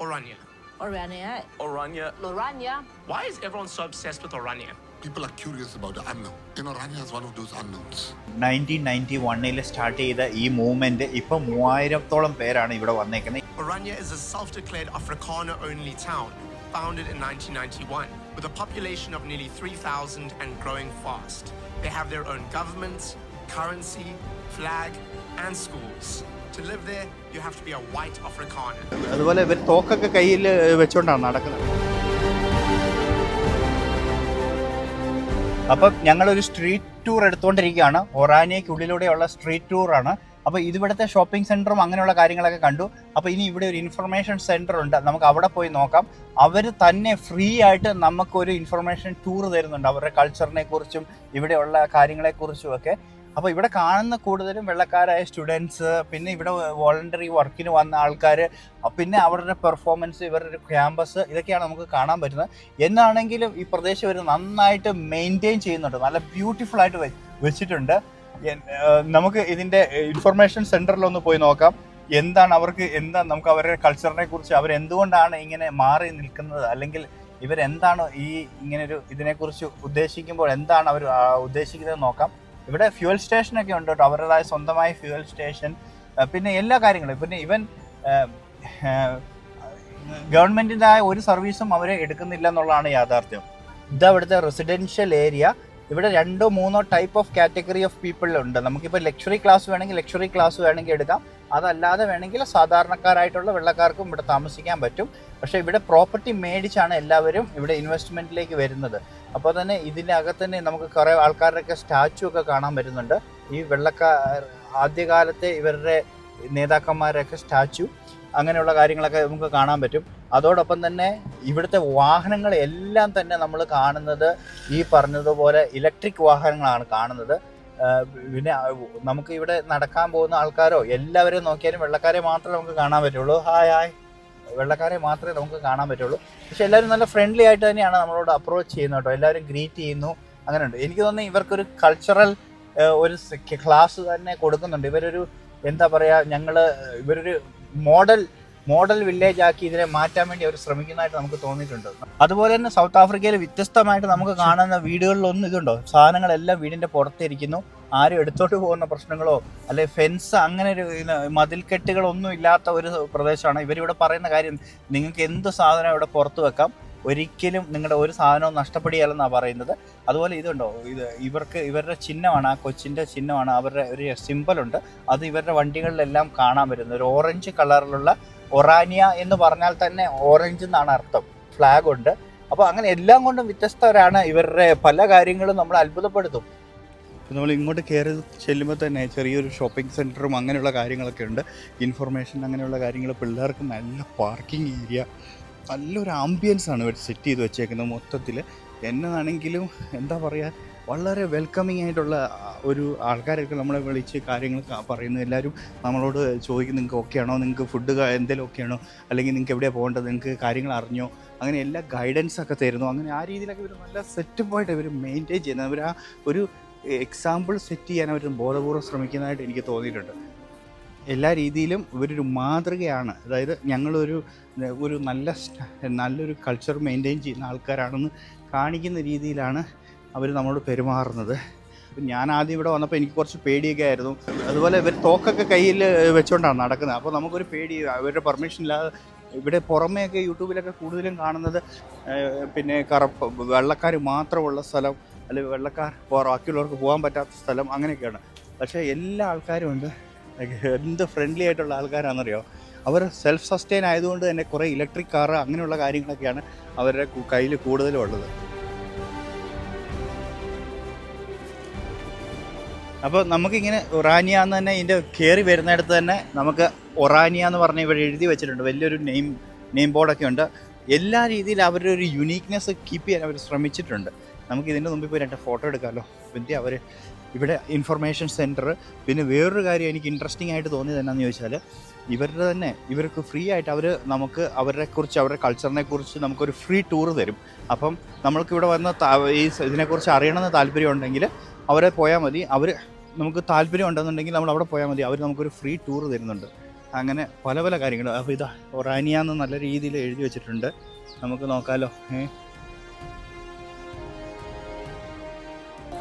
Orania. Orania. Orania. Orania. Why is everyone so obsessed with Orania? People are curious about the unknown. Orania is one of those unknowns. 1991 start ചെയ്ത ഈ movement ഇപ്പം 3000-ഓളം പേരാണ് ഇവിടെ വന്നേക്കുന്നത്. Orania is a self-declared Afrikaner-only town, founded in 1991, with a population of nearly 3,000 and growing fast. They have their own government, currency, flag, and schools. To live there, you have to be a white Afrikaner. അതുപോലെ ഇവർ തോക്കൊക്കെ കയ്യിൽ വെച്ചുകൊണ്ടാണ് നടക്കുന്നത്. അപ്പം ഞങ്ങളൊരു street tour എടുത്തുകൊണ്ടിരിക്കുകയാണ്. ഒറാനിയയ്ക്കുള്ളിലൂടെയുള്ള street ടൂറാണ്. അപ്പോൾ ഇതിവിടുത്തെ shopping സെൻറ്ററും അങ്ങനെയുള്ള കാര്യങ്ങളൊക്കെ കണ്ടു. അപ്പോൾ ഇനി ഇവിടെ ഒരു ഇൻഫർമേഷൻ സെൻറ്റർ ഉണ്ട്, നമുക്ക് അവിടെ പോയി നോക്കാം. അവർ തന്നെ ഫ്രീ ആയിട്ട് നമുക്കൊരു ഇൻഫർമേഷൻ ടൂർ തരുന്നുണ്ട്, അവരുടെ കൾച്ചറിനെ കുറിച്ചും ഇവിടെയുള്ള കാര്യങ്ങളെക്കുറിച്ചും ഒക്കെ. അപ്പോൾ ഇവിടെ കാണുന്ന കൂടുതലും വെള്ളക്കാരായ സ്റ്റുഡൻസ്, പിന്നെ ഇവിടെ വോളണ്ടറി വർക്കിന് വന്ന ആൾക്കാർ, പിന്നെ അവരുടെ പെർഫോമൻസ്, ഇവരുടെ ക്യാമ്പസ്, ഇതൊക്കെയാണ് നമുക്ക് കാണാൻ പറ്റുന്നത്. എന്നാണെങ്കിലും ഈ പ്രദേശം ഇവർ നന്നായിട്ട് മെയിൻറ്റെയിൻ ചെയ്യുന്നുണ്ട്, നല്ല ബ്യൂട്ടിഫുൾ ആയിട്ട് വെച്ചിട്ടുണ്ട്. നമുക്ക് ഇതിൻ്റെ ഇൻഫർമേഷൻ സെൻറ്ററിലൊന്ന് പോയി നോക്കാം. എന്താണ് അവർക്ക്, നമുക്ക് അവരുടെ കൾച്ചറിനെ കുറിച്ച്, അവരെന്തുകൊണ്ടാണ് ഇങ്ങനെ മാറി നിൽക്കുന്നത്, അല്ലെങ്കിൽ ഇവരെന്താണ് ഈ ഇങ്ങനൊരു ഇതിനെക്കുറിച്ച് ഉദ്ദേശിക്കുമ്പോൾ എന്താണ് അവർ ഉദ്ദേശിക്കുന്നത് നോക്കാം. ഇവിടെ ഫ്യൂവൽ സ്റ്റേഷനൊക്കെ ഉണ്ട് കേട്ടോ, അവരുടേതായ സ്വന്തമായ ഫ്യൂവൽ സ്റ്റേഷൻ, പിന്നെ എല്ലാ കാര്യങ്ങളും. പിന്നെ ഇവൻ ഗവൺമെൻറ്റിൻ്റെതായ ഒരു സർവീസും അവർ എടുക്കുന്നില്ല എന്നുള്ളതാണ് യാഥാർത്ഥ്യം. ഇതവിടുത്തെ റെസിഡൻഷ്യൽ ഏരിയ. ഇവിടെ 2-3 type of category of people ഉണ്ട്. നമുക്കിപ്പോൾ ലക്ഷറി ക്ലാസ് വേണമെങ്കിൽ എടുക്കാം, അതല്ലാതെ വേണമെങ്കിൽ സാധാരണക്കാരായിട്ടുള്ള വെള്ളക്കാർക്കും ഇവിടെ താമസിക്കാൻ പറ്റും. പക്ഷേ ഇവിടെ പ്രോപ്പർട്ടി മേടിച്ചാണ് എല്ലാവരും ഇവിടെ ഇൻവെസ്റ്റ്മെൻറ്റിലേക്ക് വരുന്നത്. അപ്പോൾ തന്നെ ഇതിൻ്റെ അകത്ത് തന്നെ നമുക്ക് കുറേ ആൾക്കാരുടെയൊക്കെ സ്റ്റാച്ചു ഒക്കെ കാണാൻ പറ്റുന്നുണ്ട്. ഈ ആദ്യകാലത്തെ ഇവരുടെ നേതാക്കന്മാരൊക്കെ സ്റ്റാച്ചു, അങ്ങനെയുള്ള കാര്യങ്ങളൊക്കെ നമുക്ക് കാണാൻ പറ്റും. അതോടൊപ്പം തന്നെ ഇവിടുത്തെ വാഹനങ്ങൾ എല്ലാം തന്നെ നമ്മൾ കാണുന്നത് ഈ പറഞ്ഞതുപോലെ ഇലക്ട്രിക് വാഹനങ്ങളാണ് കാണുന്നത്. പിന്നെ നമുക്ക് ഇവിടെ നടക്കാൻ പോകുന്ന ആൾക്കാരോ എല്ലാവരെയും നോക്കിയാലും വെള്ളക്കാരെ മാത്രമേ നമുക്ക് കാണാൻ പറ്റുള്ളൂ. ഹായ്, വെള്ളക്കാരെ മാത്രമേ നമുക്ക് കാണാൻ പറ്റുള്ളൂ. പക്ഷെ എല്ലാവരും നല്ല ഫ്രണ്ട്ലി ആയിട്ട് തന്നെയാണ് നമ്മളോട് അപ്രോച്ച് ചെയ്യുന്നത് കേട്ടോ. എല്ലാവരും ഗ്രീറ്റ് ചെയ്യുന്നു, അങ്ങനെയുണ്ട്. എനിക്ക് തോന്നുന്നു ഇവർക്കൊരു കൾച്ചറൽ ഒരു ക്ലാസ് തന്നെ കൊടുക്കുന്നുണ്ട്. ഇവരൊരു എന്താ പറയുക, ഇവരൊരു മോഡൽ വില്ലേജ് ആക്കി ഇതിനെ മാറ്റാൻ വേണ്ടി അവർ ശ്രമിക്കുന്നതായിട്ട് നമുക്ക് തോന്നിയിട്ടുണ്ട്. അതുപോലെ തന്നെ സൗത്ത് ആഫ്രിക്കയിൽ വ്യത്യസ്തമായിട്ട് നമുക്ക് കാണുന്ന വീടുകളിലൊന്നും ഇതുണ്ടോ, സാധനങ്ങളെല്ലാം വീടിൻ്റെ പുറത്തിരിക്കുന്നു. ആരും എടുത്തോട്ട് പോകുന്ന പ്രശ്നങ്ങളോ അല്ലെങ്കിൽ ഫെൻസ്, അങ്ങനെ ഒരു മതിൽക്കെട്ടുകളൊന്നും ഇല്ലാത്ത ഒരു പ്രദേശമാണ്. ഇവരിവിടെ പറയുന്ന കാര്യം, നിങ്ങൾക്ക് എന്ത് സാധനം ഇവിടെ പുറത്ത് വെക്കാം, ഒരിക്കലും നിങ്ങളുടെ ഒരു സാധനവും നഷ്ടപ്പെടുകയല്ലെന്നാണ് പറയുന്നത്. അതുപോലെ ഇതുണ്ടോ, ഇവരുടെ ചിഹ്നമാണ്, ആ കൊച്ചിൻ്റെ ചിഹ്നമാണ്, അവരുടെ ഒരു സിമ്പലുണ്ട്, അത് ഇവരുടെ വണ്ടികളിലെല്ലാം കാണാൻ വരുന്നത്. ഒരു ഓറഞ്ച് കളറിലുള്ള ഒറാനിയ എന്ന് പറഞ്ഞാൽ തന്നെ ഓറഞ്ച് എന്നാണ് അർത്ഥം, ഫ്ലാഗ് ഉണ്ട്. അപ്പോൾ അങ്ങനെ എല്ലാം കൊണ്ടും വ്യത്യസ്തരാണ്. ഇവരുടെ പല കാര്യങ്ങളും നമ്മൾ അത്ഭുതപ്പെടുത്തും. നമ്മൾ ഇങ്ങോട്ട് കയറി ചെല്ലുമ്പോൾ തന്നെ ചെറിയൊരു ഷോപ്പിംഗ് സെൻറ്ററും അങ്ങനെയുള്ള കാര്യങ്ങളൊക്കെ ഉണ്ട്, ഇൻഫർമേഷൻ അങ്ങനെയുള്ള കാര്യങ്ങൾ. പിള്ളേർക്ക് നല്ല പാർക്കിംഗ് ഏരിയ, നല്ലൊരു ആംബിയൻസാണ് ഇവർ സെറ്റ് ചെയ്ത് വെച്ചേക്കുന്നത് മൊത്തത്തിൽ. എന്നതാണെങ്കിലും എന്താ പറയുക, വളരെ വെൽക്കമിങ് ആയിട്ടുള്ള ഒരു ആൾക്കാരൊക്കെ നമ്മളെ വിളിച്ച് കാര്യങ്ങൾ പറയുന്നു. എല്ലാവരും നമ്മളോട് ചോദിക്കും, നിങ്ങൾക്ക് ഓക്കെ ആണോ, നിങ്ങൾക്ക് ഫുഡ് എന്തെങ്കിലും ഓക്കെ ആണോ, അല്ലെങ്കിൽ നിങ്ങൾക്ക് എവിടെയാണ് പോകേണ്ടത്, നിങ്ങൾക്ക് കാര്യങ്ങൾ അറിഞ്ഞോ, അങ്ങനെ എല്ലാ ഗൈഡൻസൊക്കെ തരുന്നു. അങ്ങനെ ആ രീതിയിലൊക്കെ ഇവർ നല്ല സെറ്റപ്പായിട്ട് ഇവർ മെയിൻറ്റെയിൻ ചെയ്യുന്നത്. അവർ ആ ഒരു എക്സാമ്പിൾ സെറ്റ് ചെയ്യാൻ അവർ ബോധപൂർവ്വം ശ്രമിക്കുന്നതായിട്ട് എനിക്ക് തോന്നിയിട്ടുണ്ട്. എല്ലാ രീതിയിലും ഇവരൊരു മാതൃകയാണ്. അതായത് ഞങ്ങളൊരു നല്ലൊരു കൾച്ചർ മെയിൻറ്റെയിൻ ചെയ്യുന്ന ആൾക്കാരാണെന്ന് കാണിക്കുന്ന രീതിയിലാണ് അവർ നമ്മളോട് പെരുമാറുന്നത്. ഞാൻ ആദ്യം ഇവിടെ വന്നപ്പോൾ എനിക്ക് കുറച്ച് പേടിയൊക്കെ ആയിരുന്നു. അതുപോലെ ഇവർ തോക്കൊക്കെ കയ്യിൽ വെച്ചുകൊണ്ടാണ് നടക്കുന്നത്. അപ്പോൾ നമുക്കൊരു പേടി, അവരുടെ പെർമിഷൻ ഇല്ലാതെ. ഇവിടെ പുറമേയൊക്കെ യൂട്യൂബിലൊക്കെ കൂടുതലും കാണുന്നത് പിന്നെ വെള്ളക്കാർ മാത്രമുള്ള സ്ഥലം, അല്ലെങ്കിൽ ബാക്കിയുള്ളവർക്ക് പോകാൻ പറ്റാത്ത സ്ഥലം, അങ്ങനെയൊക്കെയാണ്. പക്ഷേ എല്ലാ ആൾക്കാരും ഉണ്ട്, എന്ത് ഫ്രണ്ട്ലി ആയിട്ടുള്ള ആൾക്കാരാണെന്നറിയോ. അവർ സെൽഫ് സസ്റ്റെയിൻ ആയതുകൊണ്ട് തന്നെ കുറേ ഇലക്ട്രിക് കാറ് അങ്ങനെയുള്ള കാര്യങ്ങളൊക്കെയാണ് അവരുടെ കയ്യിൽ കൂടുതലും ഉള്ളത്. അപ്പോൾ നമുക്കിങ്ങനെ ഒറാനിയ എന്ന് തന്നെ ഇതിൻ്റെ കയറി വരുന്നിടത്ത് തന്നെ നമുക്ക് ഒറാനിയ എന്ന് പറഞ്ഞ് ഇവിടെ എഴുതി വെച്ചിട്ടുണ്ട്. വലിയൊരു നെയിം ബോർഡൊക്കെ ഉണ്ട്. എല്ലാ രീതിയിലും അവരുടെ ഒരു യുണീക്നെസ് കീപ്പ് ചെയ്യാൻ അവർ ശ്രമിച്ചിട്ടുണ്ട്. നമുക്ക് ഇതിൻ്റെ മുമ്പിൽ പോയി 2 ഫോട്ടോ എടുക്കാമല്ലോ. പിന്നെ അവർ ഇവിടെ ഇൻഫർമേഷൻ സെൻറ്റർ. പിന്നെ വേറൊരു കാര്യം എനിക്ക് ഇൻട്രസ്റ്റിംഗ് ആയിട്ട് തോന്നിയത് എന്നാന്ന് ചോദിച്ചാൽ, ഇവർക്ക് ഫ്രീ ആയിട്ട് നമുക്ക് അവരുടെ കൾച്ചറിനെ കുറിച്ച് നമുക്കൊരു ഫ്രീ ടൂർ തരും. അപ്പം നമ്മൾക്കിവിടെ വന്ന് ഇതിനെക്കുറിച്ച് അറിയണമെന്ന് താല്പര്യമുണ്ടെങ്കിൽ അവരെ പോയാൽ മതി. നമുക്ക് താല്പര്യം ഉണ്ടെന്നുണ്ടെങ്കിൽ നമ്മൾ അവിടെ പോയാൽ മതി, അവർ നമുക്കൊരു ഫ്രീ ടൂർ തരുന്നുണ്ട്. അങ്ങനെ പല പല കാര്യങ്ങളും. അപ്പോൾ ഇതാ ഒറാനിയ എന്ന് നല്ല രീതിയിൽ എഴുതി വെച്ചിട്ടുണ്ട്, നമുക്ക് നോക്കാമല്ലോ.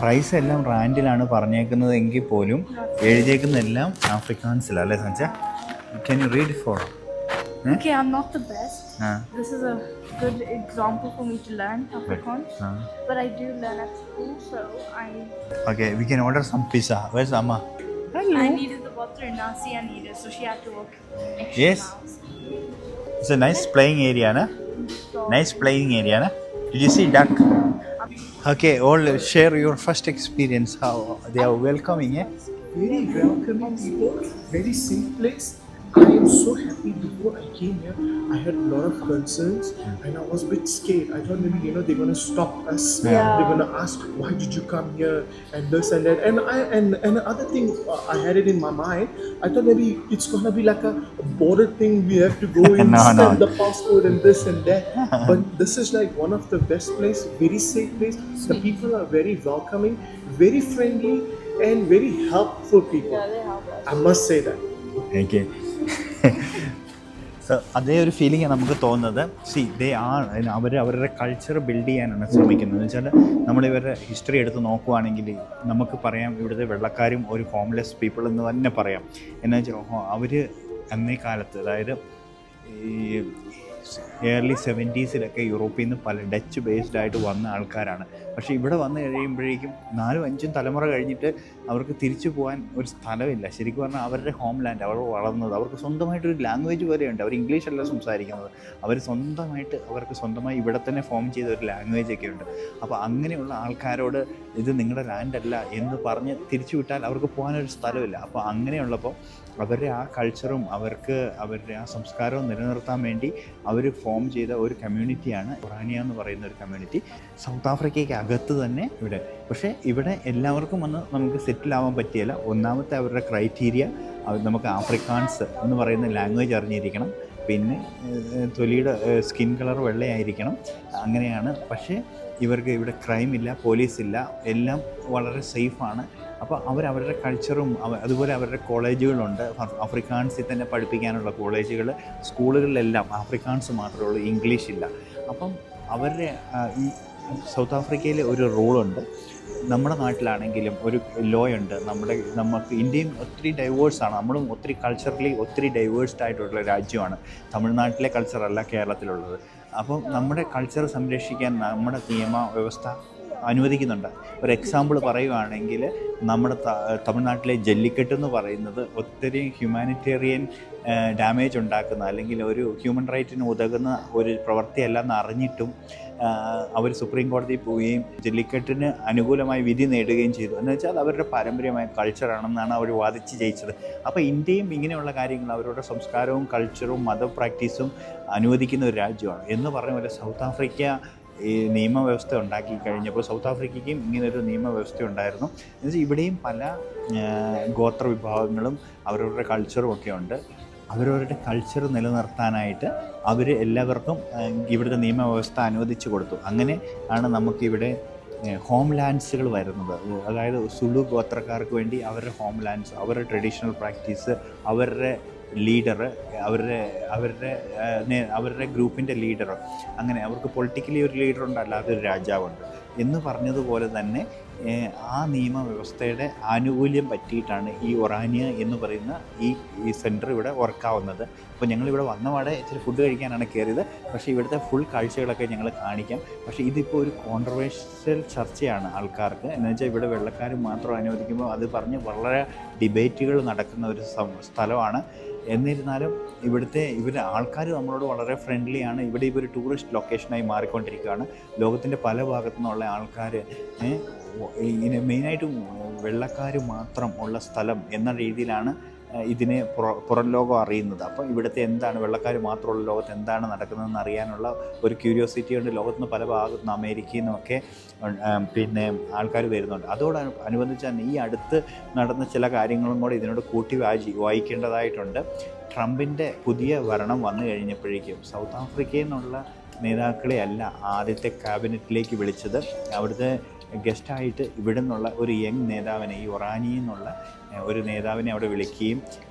പ്രൈസ് എല്ലാം റാൻഡിലാണ് പറഞ്ഞേക്കുന്നത് എങ്കിൽ പോലും എഴുതിയേക്കുന്നതെല്ലാം ആഫ്രിക്കാൻസിലാണ് അല്ലേ സഞ്ജ? Can you read it for? Okay, I'm not the best. This is a good example for me to learn Afrikaans. But I do learn at school, so Okay, we can order some pizza. Where's Amma? Hello. I needed the water and Nasia needed, so she had to walk extra Yes. miles. It's a nice playing area, na? Nice playing area, na? Did you see duck? Okay, all share your first experience. How they are welcoming, Very welcoming people, very safe place. I am so happy. Before I came here, I had a lot of concerns and I was a bit scared. I thought maybe they're gonna stop us. They're gonna ask why did you come here and this and that. And other thing I had it in my mind. I thought maybe it's gonna be like a border thing. We have to go in, stamp the passport and this and that. But this is like one of the best place, very safe place. The people are very welcoming, very friendly, and very helpful people. Yeah, they help us. I must say that. Okay. So അതേ ഒരു feeling നമുക്ക് തോന്നുന്നത്. അവരുടെ culture build ചെയ്യാനാണ് ശ്രമിക്കുന്നത്. എന്ന് വെച്ചാൽ നമ്മളിവരുടെ history എടുത്ത് നോക്കുവാണെങ്കിൽ നമുക്ക് പറയാം ഇവിടുത്തെ വെള്ളക്കാരും ഒരു ഹോംലെസ് പീപ്പിൾ എന്ന് തന്നെ പറയാം. എന്നു വെച്ചാൽ അവർ അന്നേ കാലത്ത്, അതായത് ഈ ഏർലി 70s യൂറോപ്പിൽ നിന്ന് പല ഡച്ച് ബേസ്ഡ് ആയിട്ട് വന്ന ആൾക്കാരാണ്. പക്ഷേ ഇവിടെ വന്നു കഴിയുമ്പോഴേക്കും 4-5 തലമുറ കഴിഞ്ഞിട്ട് അവർക്ക് തിരിച്ചു പോകാൻ ഒരു സ്ഥലമില്ല. ശരിക്കും പറഞ്ഞാൽ അവരുടെ ഹോം ലാൻഡ്, അവർ വളർന്നത്, അവർക്ക് സ്വന്തമായിട്ടൊരു ലാംഗ്വേജ് പോലെയുണ്ട്. അവർ ഇംഗ്ലീഷല്ല സംസാരിക്കുന്നത്, അവർക്ക് സ്വന്തമായി ഇവിടെ തന്നെ ഫോം ചെയ്ത ഒരു ലാംഗ്വേജൊക്കെ ഉണ്ട്. അപ്പോൾ അങ്ങനെയുള്ള ആൾക്കാരോട് ഇത് നിങ്ങളുടെ ലാൻഡല്ല എന്ന് പറഞ്ഞ് തിരിച്ചു വിട്ടാൽ അവർക്ക് പോകാനൊരു സ്ഥലമില്ല. അപ്പോൾ അങ്ങനെയുള്ളപ്പോൾ അവരുടെ ആ കൾച്ചറും അവരുടെ ആ സംസ്കാരവും നിലനിർത്താൻ വേണ്ടി അവർ ഫോം ചെയ്ത ഒരു കമ്മ്യൂണിറ്റിയാണ് ഒറാനിയ എന്ന് പറയുന്ന ഒരു കമ്മ്യൂണിറ്റി. സൗത്ത് ആഫ്രിക്കയ്ക്ക് അകത്ത് തന്നെ ഇവിടെ. പക്ഷേ ഇവിടെ എല്ലാവർക്കും വന്ന് നമുക്ക് സെറ്റിൽ ആവാൻ പറ്റിയില്ല. ഒന്നാമത്തെ അവരുടെ ക്രൈറ്റീരിയ നമുക്ക് ആഫ്രിക്കാൻസ് എന്ന് പറയുന്ന ലാംഗ്വേജ് അറിഞ്ഞിരിക്കണം, പിന്നെ തൊലിയുടെ സ്കിൻ കളർ വെള്ളയായിരിക്കണം, അങ്ങനെയാണ്. പക്ഷേ ഇവർക്ക് ഇവിടെ ക്രൈമില്ല, പോലീസില്ല, എല്ലാം വളരെ സേഫാണ്. അപ്പോൾ അവരുടെ കൾച്ചറും അതുപോലെ അവരുടെ കോളേജുകളുണ്ട്. ആഫ്രിക്കാൻസിൽ തന്നെ പഠിപ്പിക്കാനുള്ള കോളേജുകൾ, സ്കൂളുകളിലെല്ലാം ആഫ്രിക്കാൻസ് മാത്രമേ ഉള്ളൂ, ഇംഗ്ലീഷില്ല. അപ്പം അവരുടെ ഈ സൗത്ത് ആഫ്രിക്കയിൽ ഒരു റൂളുണ്ട്. നമ്മുടെ നാട്ടിലാണെങ്കിലും ഒരു ലോ ഉണ്ട്. നമുക്ക് ഇന്ത്യയും ഒത്തിരി ഡൈവേഴ്സാണ്, നമ്മളും ഒത്തിരി കൾച്ചറലി ഒത്തിരി ഡൈവേഴ്സ്ഡ് ആയിട്ടുള്ള രാജ്യമാണ്. തമിഴ്നാട്ടിലെ കൾച്ചറല്ല കേരളത്തിലുള്ളത്. അപ്പം നമ്മുടെ കൾച്ചർ സംരക്ഷിക്കാൻ നമ്മുടെ നിയമ വ്യവസ്ഥ അനുവദിക്കുന്നുണ്ട്. ഒരു എക്സാമ്പിൾ പറയുകയാണെങ്കിൽ നമ്മുടെ തമിഴ്നാട്ടിലെ ജല്ലിക്കെട്ട് എന്ന് പറയുന്നത് ഒത്തിരി ഹ്യൂമാനിറ്റേറിയൻ ഡാമേജ് ഉണ്ടാക്കുന്ന, അല്ലെങ്കിൽ ഒരു ഹ്യൂമൻ റൈറ്റിന് ഉതകുന്ന ഒരു പ്രവൃത്തിയല്ലെന്ന് അറിഞ്ഞിട്ടും അവർ സുപ്രീം കോടതിയിൽ പോവുകയും ജല്ലിക്കെട്ടിന് അനുകൂലമായി വിധി നേടുകയും ചെയ്തു. എന്ന് വെച്ചാൽ അവരുടെ പാരമ്പര്യമായ കൾച്ചറാണെന്നാണ് അവർ വാദിച്ച് ജയിച്ചത്. അപ്പോൾ ഇന്ത്യയും ഇങ്ങനെയുള്ള കാര്യങ്ങൾ, അവരുടെ സംസ്കാരവും കൾച്ചറും മത പ്രാക്ടീസും അനുവദിക്കുന്ന ഒരു രാജ്യമാണ്. എന്ന് പറഞ്ഞ പോലെ സൗത്ത് ആഫ്രിക്ക ഈ നിയമവ്യവസ്ഥ ഉണ്ടാക്കി കഴിഞ്ഞപ്പോൾ സൗത്ത് ആഫ്രിക്കയ്ക്കും ഇങ്ങനൊരു നിയമവ്യവസ്ഥ ഉണ്ടായിരുന്നു. എന്നുവെച്ചാൽ ഇവിടെയും പല ഗോത്ര വിഭാഗങ്ങളും അവരവരുടെ കൾച്ചറും ഒക്കെ ഉണ്ട്. അവരവരുടെ കൾച്ചർ നിലനിർത്താനായിട്ട് അവർ എല്ലാവർക്കും ഇവിടുത്തെ നിയമവ്യവസ്ഥ അനുവദിച്ചു കൊടുത്തു. അങ്ങനെ ആണ് നമുക്കിവിടെ ഹോം ലാൻഡ്സുകൾ വരുന്നത്. അതായത് സുലു ഗോത്രക്കാർക്ക് വേണ്ടി അവരുടെ ഹോം ലാൻഡ്സ്, അവരുടെ ട്രഡീഷണൽ പ്രാക്ടീസ്, അവരുടെ ലീഡർ, അവരുടെ ഗ്രൂപ്പിൻ്റെ ലീഡർ, അങ്ങനെ അവർക്ക് പൊളിറ്റിക്കലി ഒരു ലീഡറുണ്ട്, അല്ലാതെ ഒരു രാജാവുണ്ട് എന്ന് പറഞ്ഞതുപോലെ തന്നെ ആ നിയമവ്യവസ്ഥയുടെ ആനുകൂല്യം പറ്റിയിട്ടാണ് ഈ ഒറാനിയ എന്ന് പറയുന്ന ഈ സെൻറ്റർ ഇവിടെ വർക്കാവുന്നത്. അപ്പോൾ ഞങ്ങളിവിടെ വന്നപാടെ ഇച്ചിരി ഫുഡ് കഴിക്കാനാണ് കയറിയത്. പക്ഷേ ഇവിടുത്തെ ഫുൾ കാഴ്ചകളൊക്കെ ഞങ്ങൾ കാണിക്കാം. പക്ഷേ ഇതിപ്പോൾ ഒരു കോൺട്രവേഴ്ഷ്യൽ ചർച്ചയാണ് ആൾക്കാർക്ക്. എന്ന് വെച്ചാൽ ഇവിടെ വെള്ളക്കാർ മാത്രം അനുവദിക്കുമ്പോൾ അത് പറഞ്ഞ് വളരെ ഡിബേറ്റുകൾ നടക്കുന്ന ഒരു സ്ഥലമാണ്. എന്നിരുന്നാലും ഇവരുടെ ആൾക്കാർ നമ്മളോട് വളരെ ഫ്രണ്ട്ലിയാണ്. ഇവിടെ ഇപ്പോൾ ഒരു ടൂറിസ്റ്റ് ലൊക്കേഷനായി മാറിക്കൊണ്ടിരിക്കുകയാണ്. ലോകത്തിൻ്റെ പല ഭാഗത്തു നിന്നുള്ള ആൾക്കാർ ഇങ്ങനെ മെയിനായിട്ടും വെള്ളക്കാർ മാത്രം ഉള്ള സ്ഥലം എന്ന രീതിയിലാണ് ഇതിനെ പുറം ലോകം അറിയുന്നത്. അപ്പോൾ ഇവിടുത്തെ എന്താണ്, വെള്ളക്കാർ മാത്രമുള്ള ലോകത്ത് എന്താണ് നടക്കുന്നതെന്ന് അറിയാനുള്ള ഒരു ക്യൂരിയോസിറ്റി കൊണ്ട് ലോകത്തിന് പല ഭാഗത്തു നിന്ന്, അമേരിക്കയിൽ നിന്നൊക്കെ പിന്നെ ആൾക്കാർ വരുന്നുണ്ട്. അനുബന്ധിച്ച് തന്നെ ഈ അടുത്ത് നടന്ന ചില കാര്യങ്ങളും കൂടെ ഇതിനോട് കൂട്ടി വായിക്കേണ്ടതായിട്ടുണ്ട്. ട്രംപിൻ്റെ പുതിയ ഭരണം വന്നു കഴിഞ്ഞപ്പോഴേക്കും സൗത്ത് ആഫ്രിക്കയിൽ നിന്നുള്ള നേതാക്കളെ അല്ല ആദ്യത്തെ ക്യാബിനറ്റിലേക്ക് വിളിച്ചത്. അവിടുത്തെ ഗസ്റ്റായിട്ട് ഇവിടെ നിന്നുള്ള ഒരു യങ് നേതാവിനെ, ഈ ഒറാനിയിൽ നിന്നുള്ള ഒരു നേതാവിനെ അവിടെ വിളിക്കുകയും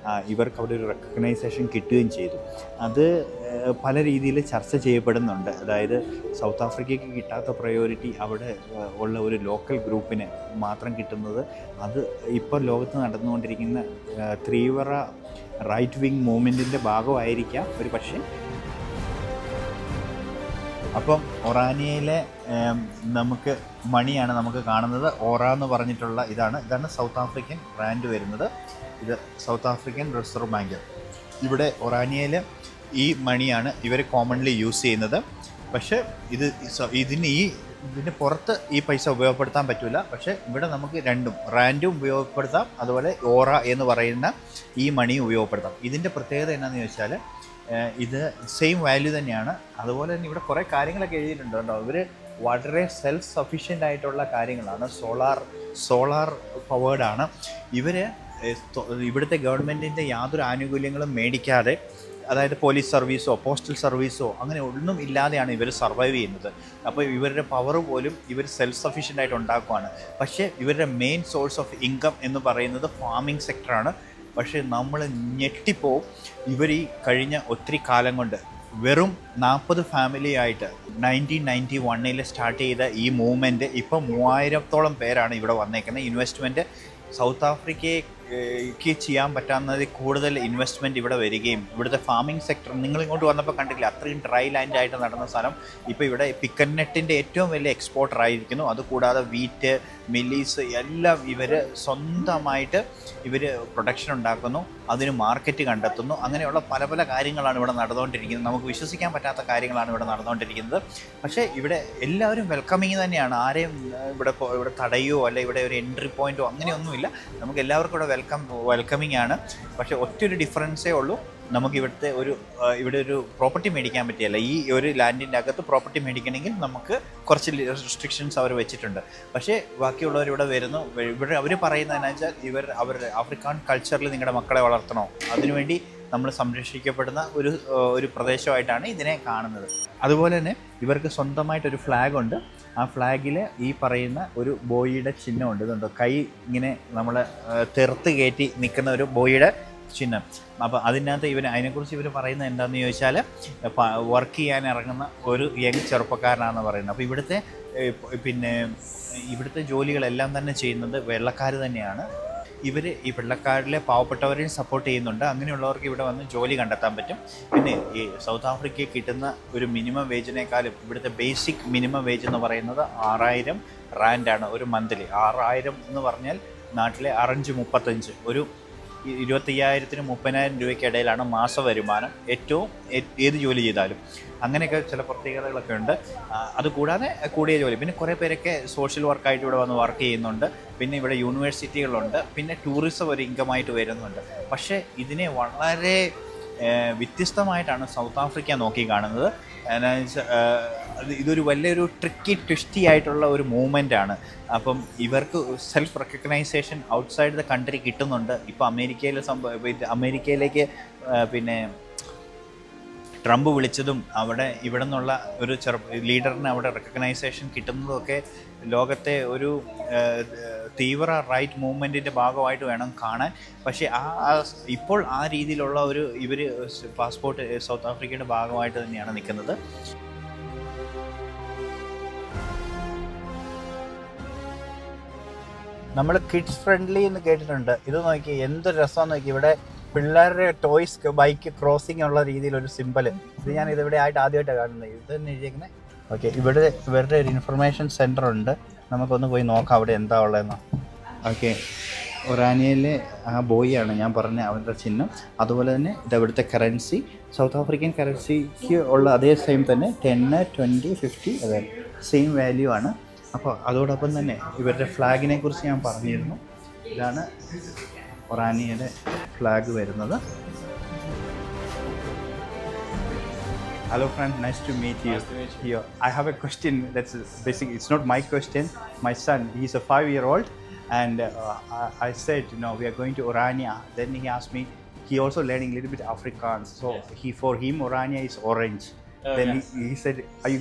ഇവർക്ക് അവിടെ ഒരു റെക്കഗ്നൈസേഷൻ കിട്ടുകയും ചെയ്തു. അത് പല രീതിയിൽ ചർച്ച ചെയ്യപ്പെടുന്നുണ്ട്. അതായത് സൗത്ത് ആഫ്രിക്കയ്ക്ക് കിട്ടാത്ത പ്രയോറിറ്റി അവിടെ ഉള്ള ഒരു ലോക്കൽ ഗ്രൂപ്പിന് മാത്രം കിട്ടുന്നത്, അത് ഇപ്പോൾ ലോകത്ത് നടന്നുകൊണ്ടിരിക്കുന്ന തീവ്ര റൈറ്റ് വിങ് മൂവ്മെൻറ്റിൻ്റെ ഭാഗമായിരിക്കാം ഒരു പക്ഷേ. അപ്പം ഒറാനിയയിലെ നമുക്ക് മണിയാണ് നമുക്ക് കാണുന്നത്. ഓറ എന്ന് പറഞ്ഞിട്ടുള്ള ഇതാണ് സൗത്ത് ആഫ്രിക്കൻ റാൻഡ് വരുന്നത്. ഇത് സൗത്ത് ആഫ്രിക്കൻ റിസർവ് ബാങ്ക്. ഇവിടെ ഒറാനിയയിൽ ഈ മണിയാണ് ഇവർ കോമൺലി യൂസ് ചെയ്യുന്നത്. പക്ഷേ ഇതിന് പുറത്ത് ഈ പൈസ ഉപയോഗപ്പെടുത്താൻ പറ്റില്ല. പക്ഷേ ഇവിടെ നമുക്ക് രണ്ടും റാൻഡും ഉപയോഗപ്പെടുത്താം, അതുപോലെ ഓറ എന്ന് പറയുന്ന ഈ മണിയും ഉപയോഗപ്പെടുത്താം. ഇതിൻ്റെ പ്രത്യേകത എന്താണെന്ന് ചോദിച്ചാൽ ഇത് സെയിം വാല്യൂ തന്നെയാണ്. അതുപോലെ തന്നെ ഇവിടെ കുറേ കാര്യങ്ങളൊക്കെ എഴുതിയിട്ടുണ്ട് കേട്ടോ. ഇവർ വളരെ സെൽഫ് സഫീഷ്യൻ്റ് ആയിട്ടുള്ള കാര്യങ്ങളാണ്. സോളാർ പവേർഡാണ് ഇവർ. ഇവിടുത്തെ ഗവൺമെൻറ്റിൻ്റെ യാതൊരു ആനുകൂല്യങ്ങളും മേടിക്കാതെ, അതായത് പോലീസ് സർവീസോ പോസ്റ്റൽ സർവീസോ അങ്ങനെ ഒന്നും ഇല്ലാതെയാണ് ഇവർ സർവൈവ് ചെയ്യുന്നത്. അപ്പോൾ ഇവരുടെ പവർ പോലും ഇവർ സെൽഫ് സഫീഷ്യൻ്റ് ആയിട്ട് ഉണ്ടാക്കുകയാണ്. പക്ഷേ ഇവരുടെ മെയിൻ സോഴ്സ് ഓഫ് ഇൻകം എന്ന് പറയുന്നത് ഫാമിംഗ് സെക്ടറാണ്. പക്ഷേ നമ്മൾ ഞെട്ടിപ്പോവും. ഇവർ ഈ കഴിഞ്ഞ ഒത്തിരി കാലം കൊണ്ട് വെറും 40 ഫാമിലി ആയിട്ട് 1991 സ്റ്റാർട്ട് ചെയ്ത ഈ മൂവ്മെൻറ്റ് ഇപ്പോൾ 3000-ഓളം പേരാണ് ഇവിടെ വന്നേക്കുന്നത്. ഇൻവെസ്റ്റ്മെൻറ്റ് സൗത്ത് ആഫ്രിക്കയ്ക്ക് ചെയ്യാൻ പറ്റാവുന്നതിൽ കൂടുതൽ ഇൻവെസ്റ്റ്മെൻറ്റ് ഇവിടെ വരികയും ഇവിടുത്തെ ഫാമിംഗ് സെക്ടർ നിങ്ങളിങ്ങോട്ട് വന്നപ്പോൾ കണ്ടില്ല, അത്രയും ഡ്രൈ ലാൻഡായിട്ട് നടന്ന സ്ഥലം ഇപ്പോൾ ഇവിടെ പിക്കനെറ്റിൻ്റെ ഏറ്റവും വലിയ എക്സ്പോർട്ടർ ആയിരിക്കുന്നു. അതുകൂടാതെ വീറ്റ്, മില്ലീസ് എല്ലാം ഇവർ സ്വന്തമായിട്ട് പ്രൊഡക്ഷൻ ഉണ്ടാക്കുന്നു, അതിന് മാർക്കറ്റ് കണ്ടെത്തുന്നു. അങ്ങനെയുള്ള പല പല കാര്യങ്ങളാണ് ഇവിടെ നടന്നുകൊണ്ടിരിക്കുന്നത്. നമുക്ക് വിശ്വസിക്കാൻ പറ്റാത്ത കാര്യങ്ങളാണ് ഇവിടെ നടന്നുകൊണ്ടിരിക്കുന്നത്. പക്ഷേ ഇവിടെ എല്ലാവരും വെൽക്കമിങ് തന്നെയാണ്. ആരെയും ഇവിടെ തടയോ അല്ല ഇവിടെ ഒരു എൻട്രി പോയിൻറ്റോ അങ്ങനെയൊന്നുമില്ല. നമുക്ക് എല്ലാവർക്കും ഇവിടെ വെൽക്കമിങ് ആണ്. പക്ഷേ ഒറ്റൊരു ഡിഫറൻസേ ഉള്ളൂ, നമുക്ക് ഇവിടെ ഒരു പ്രോപ്പർട്ടി മേടിക്കാൻ പറ്റിയല്ല. ഈ ഒരു ലാൻഡിൻ്റെ അകത്ത് പ്രോപ്പർട്ടി മേടിക്കണമെങ്കിൽ നമുക്ക് കുറച്ച് റെസ്ട്രിക്ഷൻസ് അവർ വെച്ചിട്ടുണ്ട്. പക്ഷേ ബാക്കിയുള്ളവർ ഇവിടെ വരുന്നു. അവർ പറയുന്നതെന്ന് വെച്ചാൽ അവരുടെ ആഫ്രിക്കൻ കൾച്ചറിൽ നിങ്ങളുടെ മക്കളെ വളർത്തണോ, അതിനുവേണ്ടി നമ്മൾ സംരക്ഷിക്കപ്പെടുന്ന ഒരു പ്രദേശമായിട്ടാണ് ഇതിനെ കാണുന്നത്. അതുപോലെ തന്നെ ഇവർക്ക് സ്വന്തമായിട്ടൊരു ഫ്ലാഗുണ്ട്. ആ ഫ്ലാഗിൽ ഈ പറയുന്ന ഒരു ബോയിയുടെ ചിഹ്നമുണ്ട്. ഇതുണ്ടോ, കൈ ഇങ്ങനെ നമ്മൾ തെറുത്ത് കയറ്റി നിൽക്കുന്ന ഒരു ബോയിയുടെ ചിഹ്നം. അപ്പോൾ അതിനകത്ത് അതിനെക്കുറിച്ച് ഇവർ പറയുന്നത് എന്താണെന്ന് ചോദിച്ചാൽ വർക്ക് ചെയ്യാൻ ഇറങ്ങുന്ന ഒരു യങ് ചെറുപ്പക്കാരനാണെന്ന് പറയുന്നത്. അപ്പോൾ ഇവിടുത്തെ ജോലികളെല്ലാം തന്നെ ചെയ്യുന്നത് വെള്ളക്കാർ തന്നെയാണ്. ഇവർ ഈ വെള്ളക്കാരിലെ പാവപ്പെട്ടവരെയും സപ്പോർട്ട് ചെയ്യുന്നുണ്ട്. അങ്ങനെയുള്ളവർക്ക് ഇവിടെ വന്ന് ജോലി കണ്ടെത്താൻ പറ്റും. പിന്നെ ഈ സൗത്ത് ആഫ്രിക്കയിൽ കിട്ടുന്ന ഒരു മിനിമം വേജിനേക്കാളും ഇവിടുത്തെ ബേസിക് മിനിമം വേജ് എന്ന് പറയുന്നത് 6000 റാൻഡാണ് ഒരു മന്ത്ലി. 6000 എന്ന് പറഞ്ഞാൽ നാട്ടിലെ 6-35 ഒരു 25,000-നും 30,000 രൂപയ്ക്ക് ഇടയിലാണ് മാസ വരുമാനം ഏത് ജോലി ചെയ്താലും. അങ്ങനെയൊക്കെ ചില പ്രത്യേകതകളൊക്കെ ഉണ്ട്. അതുകൂടാതെ കൂടിയ ജോലി, പിന്നെ കുറേ പേരൊക്കെ സോഷ്യൽ വർക്കായിട്ട് ഇവിടെ വന്ന് വർക്ക് ചെയ്യുന്നുണ്ട്. പിന്നെ ഇവിടെ യൂണിവേഴ്സിറ്റികളുണ്ട്. പിന്നെ ടൂറിസം ഒരു ഇൻകമായിട്ട് വരുന്നുണ്ട്. പക്ഷേ ഇതിനെ വളരെ വ്യത്യസ്തമായിട്ടാണ് സൗത്ത് ആഫ്രിക്ക നോക്കി കാണുന്നത്. ഇതൊരു വലിയൊരു ട്വിസ്റ്റി ആയിട്ടുള്ള ഒരു മൂവ്മെൻ്റാണ്. അപ്പം ഇവർക്ക് self recognition outside the country കിട്ടുന്നുണ്ട്. ഇപ്പോൾ അമേരിക്കയിലേക്ക് പിന്നെ ട്രംപ് വിളിച്ചതും ഇവിടെ നിന്നുള്ള ഒരു ലീഡറിന് അവിടെ റെക്കഗ്നൈസേഷൻ കിട്ടുന്നതൊക്കെ ലോകത്തെ ഒരു തീവ്ര റൈറ്റ് മൂവ്മെൻറ്റിൻ്റെ ഭാഗമായിട്ട് വേണം കാണാൻ. പക്ഷേ ഇപ്പോൾ ആ രീതിയിലുള്ള ഇവർ പാസ്പോർട്ട് സൗത്ത് ആഫ്രിക്കയുടെ ഭാഗമായിട്ട് തന്നെയാണ് നിൽക്കുന്നത്. നമ്മൾ കിഡ്സ് ഫ്രണ്ട്ലി എന്ന് കേട്ടിട്ടുണ്ട്. ഇത് നോക്കി എന്ത് രസമാണെന്ന് നോക്കി. ഇവിടെ പിള്ളേരുടെ ടോയ്സ് ബൈക്ക് ക്രോസിംഗ് ഉള്ള രീതിയിലൊരു സിമ്പൽ. ഇത് ഞാൻ ഇതിവിടെ ആദ്യമായിട്ടാണ് കാണുന്നത്. ഇത് തന്നെ എഴുതിയേക്കുന്നത്. ഓക്കെ, ഇവരുടെ ഒരു ഇൻഫർമേഷൻ സെൻറ്റർ ഉണ്ട്. നമുക്കൊന്ന് പോയി നോക്കാം അവിടെ എന്താ ഉള്ളതെന്ന്. ഓക്കെ, ഒറാനിയയിലെ ആ ബോയിയാണ് ഞാൻ പറഞ്ഞ അവരുടെ ചിഹ്നം. അതുപോലെ തന്നെ ഇതവിടുത്തെ കറൻസി സൗത്ത് ആഫ്രിക്കൻ കറൻസിക്ക് ഉള്ള അതേ സെയിം തന്നെ 10, 20, 50 അതെ സെയിം വാല്യൂ ആണ്. അപ്പോൾ അതോടൊപ്പം തന്നെ ഇവരുടെ ഫ്ലാഗിനെ കുറിച്ച് ഞാൻ പറഞ്ഞിരുന്നു. ഇതാണ് ഒറാനിയയുടെ ഫ്ലാഗ് വരുന്നത്. Hello friend, nice to meet you. Here, I have a question that's basically, it's not my question. My son, he's a 5-year-old, and I said, we are going to Orania. Then he asked me, he also learning a little bit Afrikaans. So Yes. for him Orania is orange. Then Yes. he said, "Are you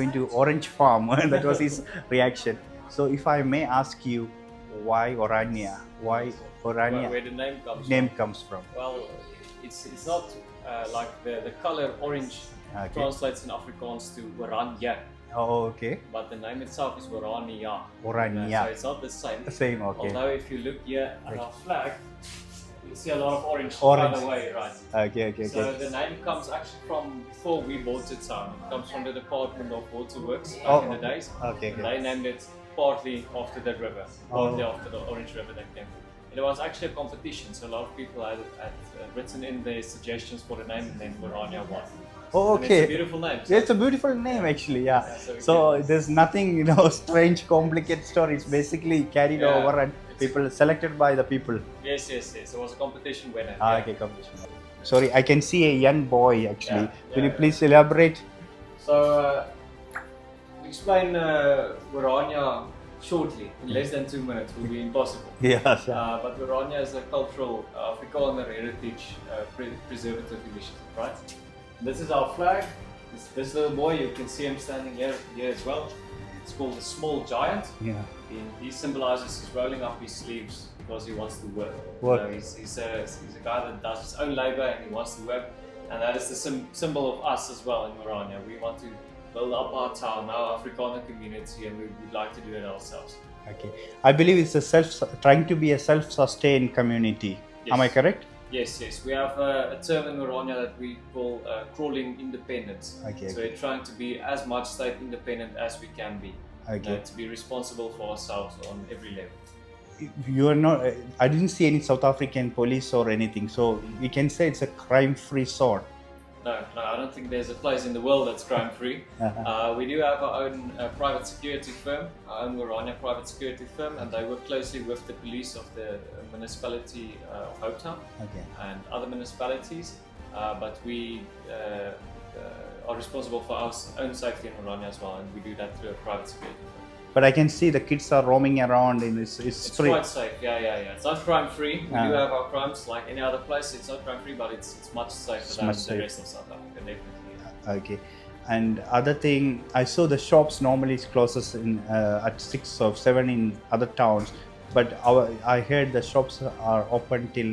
going to orange farm?" That was his reaction. So if I may ask you, why Orania? Why Orania? Where the name comes from? Well, it's not like the color orange translates in Afrikaans to Orania. Oh, okay. But the name itself is Orania. Orania. So it's not the same. Same, okay. Although if you look here at our flag, you see a lot of orange Orange. by the way, right? Okay. So the name comes actually from before we bought the town. It comes from the Department of Waterworks back in the days. Okay. And they named it partly after that river, partly after the Orange River that came. It was actually a competition, so a lot of people had written in their suggestions for the name, and then Orania won. Oh, And okay. it's a beautiful name. So It's a beautiful name actually, yeah. so There's nothing, strange, complicated story. It's basically carried Yeah. over and people selected by the people. Yes. It was a competition winner. Okay, competition. Sorry, I can see a young boy actually. Will you Yeah. please elaborate? So, explain Orania shortly, in less than 2 minutes, will be impossible. Yes. But Orania is a cultural Afrikaner heritage preservative initiative, right? This is our flag. This little boy, you can see him standing here as well. It's called the small giant. Yeah. He symbolizes he's rolling up his sleeves because he wants to work. Work. He's a guy that does his own labor and he wants to work. And that is the symbol of us as well in Orania. We want to build up our town, our Afrikaner community, and we would like to do it ourselves. Okay. I believe it's trying to be a self-sustained community. Yes. Am I correct? Yes. We have a term in Orania that we call crawling independence. Okay. So we're trying to be as much state independent as we can be. Okay. To be responsible for ourselves on every level. You are not. I didn't see any South African police or anything, so we can say it's a crime-free zone. No, I don't think there's a place in the world that's crime-free. We do have our own private security firm, our own Orania private security firm, and they work closely with the police of the municipality of Hope Town and other municipalities. But we are responsible for our own safety in Orania as well, and we do that through a private security firm. But I can see the kids are roaming around in this It's street. quite safe, yeah. It's not crime-free. We do have our crimes like any other place. It's not crime-free, but it's much safer than much the safe. rest of South Africa, definitely. Okay. And other thing, I saw the shops normally closes at 6 or 7 in other towns, but I heard the shops are open till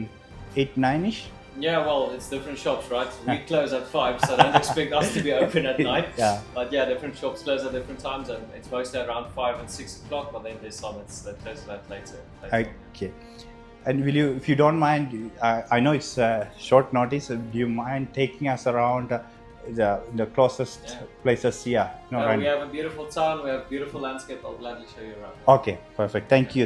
8-9ish. Yeah, well, it's different shops, right? We close at 5, so don't expect us to be open at 9. Yeah. But yeah, different shops close at different times, and it's mostly around 5 and 6 o'clock, but then there's some that close a lot later. Okay. And will you, if you don't mind, I know it's short notice, do you mind taking us around the closest places here? No, right. We have a beautiful town, we have beautiful landscape, I'll gladly show you around. Okay, perfect. Thank you.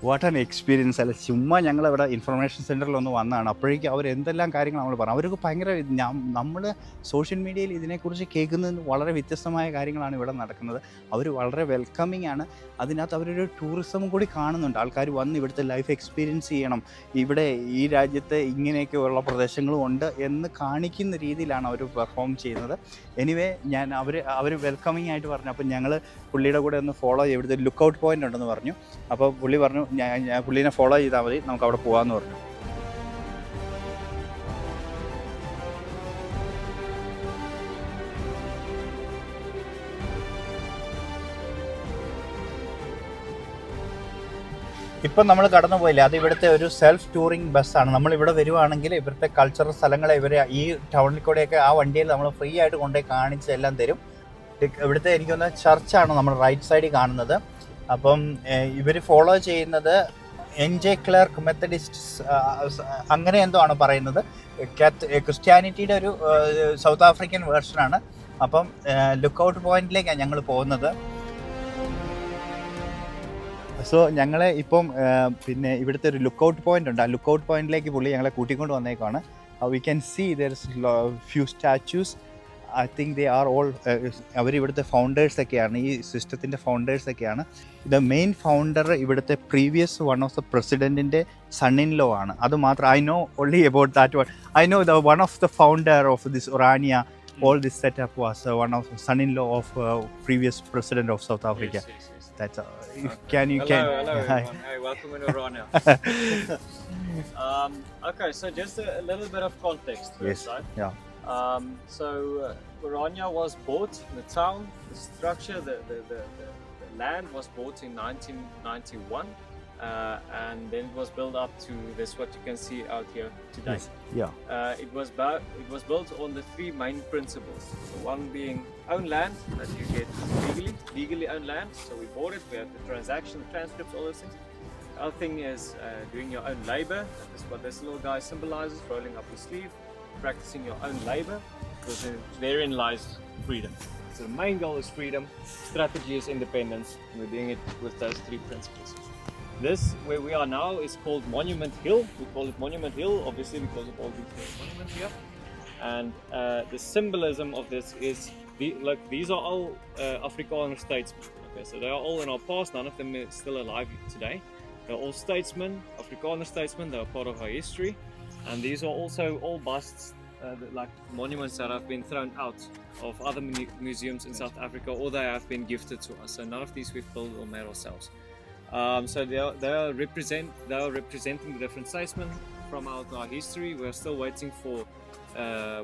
What an experience അല്ല. ചുമ്മാ ഞങ്ങളിവിടെ information സെൻറ്ററിലൊന്ന് വന്നതാണ്. അപ്പോഴേക്കും അവർ എന്തെല്ലാം കാര്യങ്ങൾ നമ്മൾ പറഞ്ഞു. അവർക്ക് ഭയങ്കര നമ്മൾ സോഷ്യൽ മീഡിയയിൽ ഇതിനെക്കുറിച്ച് കേൾക്കുന്നതിന് വളരെ വ്യത്യസ്തമായ കാര്യങ്ങളാണ് ഇവിടെ നടക്കുന്നത്. അവർ വളരെ വെൽക്കമിങ് ആണ്. അതിനകത്ത് അവരൊരു ടൂറിസം കൂടി കാണുന്നുണ്ട്. ആൾക്കാർ വന്ന് ഇവിടുത്തെ ലൈഫ് എക്സ്പീരിയൻസ് ചെയ്യണം, ഇവിടെ ഈ രാജ്യത്ത് ഇങ്ങനെയൊക്കെയുള്ള പ്രദേശങ്ങളും ഉണ്ട് എന്ന് കാണിക്കുന്ന രീതിയിലാണ് അവർ പെർഫോം ചെയ്യുന്നത്. എനിവേ അവർ വെൽക്കമിങ് ആയിട്ട് പറഞ്ഞു. അപ്പോൾ ഞങ്ങൾ പുള്ളിയുടെ കൂടെ ഒന്ന് ഫോളോ ചെയ്ത് ഇവിടുത്തെ ലുക്ക് ഔട്ട് പോയിൻ്റ് ഉണ്ടെന്ന് പറഞ്ഞു. അപ്പോൾ പുള്ളി പറഞ്ഞു ഞാൻ പുള്ളീനെ ഫോളോ ചെയ്താൽ മതി, നമുക്ക് അവിടെ പോകാമെന്ന് പറഞ്ഞു. ഇപ്പം നമ്മൾ കടന്നു പോയില്ല, അത് ഇവിടുത്തെ ഒരു സെൽഫ് ടൂറിങ് ബസ്സാണ്. നമ്മളിവിടെ വരുവാണെങ്കിൽ ഇവിടുത്തെ കൾച്ചറൽ സ്ഥലങ്ങളെ ഇവർ ഈ ടൗണിൽ കൂടെയൊക്കെ ആ വണ്ടിയിൽ നമ്മൾ ഫ്രീ ആയിട്ട് കൊണ്ടുപോയി കാണിച്ച് എല്ലാം തരും. ഇവിടുത്തെ എനിക്കൊന്ന് ചർച്ചാണ് നമ്മൾ റൈറ്റ് സൈഡിൽ കാണുന്നത്. അപ്പം ഇവർ ഫോളോ ചെയ്യുന്നത് NJ ക്ലർക്ക് മെത്തഡിസ്റ്റ് അങ്ങനെ എന്തോ ആണ് പറയുന്നത്. ക്രിസ്ത്യാനിറ്റിയുടെ ഒരു സൗത്ത് ആഫ്രിക്കൻ വേർഷനാണ്. അപ്പം ലുക്ക് ഔട്ട് പോയിന്റിലേക്കാണ് ഞങ്ങൾ പോകുന്നത്. സോ ഞങ്ങളെ ഇപ്പം പിന്നെ ഇവിടുത്തെ ഒരു ലുക്ക് ഔട്ട് പോയിന്റ് ഉണ്ട്. ആ ലുക്ക് ഔട്ട് പോയിന്റിലേക്ക് പുള്ളി ഞങ്ങളെ കൂട്ടിക്കൊണ്ട് വന്നേക്കാണ്. We can see there is few statues. I think they are all അവരിവിടുത്തെ ഫൗണ്ടേഴ്സൊക്കെയാണ്, ഈ സിസ്റ്റത്തിൻ്റെ ഫൗണ്ടേഴ്സൊക്കെയാണ്. ദ മെയിൻ ഫൗണ്ടർ ഇവിടുത്തെ പ്രീവിയസ് വൺ ഓഫ് ദ പ്രസിഡൻറ്റിൻ്റെ സൺ ഇൻ ലോ ആണ്. അത് മാത്രം I know only about that one. I know the one of the founder of this Orania. All this setup was one of son-in-law of previous president of South Africa. Yes. That's Hello everyone. Hi, welcome in Orania. Okay, so just a little bit of context first, right? Yeah. Orania was bought, the town, the structure, the land was bought in 1991, and then it was built up to this what you can see out here today. Yes. Yeah. It was built on the three main principles. So one being own land, that you get legally owned land. So we bought it, we have the transaction, the transcripts, all those things. The other thing is doing your own labor. That is what this little guy symbolizes, rolling up your sleeve, practicing your own labor, because therein lies freedom. So the main goal is freedom, strategy is independence, and we're doing it with those three principles. This, where we are now, is called Monument Hill. We call it Monument Hill, obviously because of all these monuments here. And the symbolism of this is, these are all Afrikaner statesmen. Okay, so they are all in our past, none of them is still alive today. They're all statesmen, Afrikaner statesmen, they are part of our history. And these are also all busts, like monuments that have been thrown out of other museums in South Africa, or they have been gifted to us. So none of these we've built or made ourselves. So they are representing the different statesmen from our history. We're still waiting for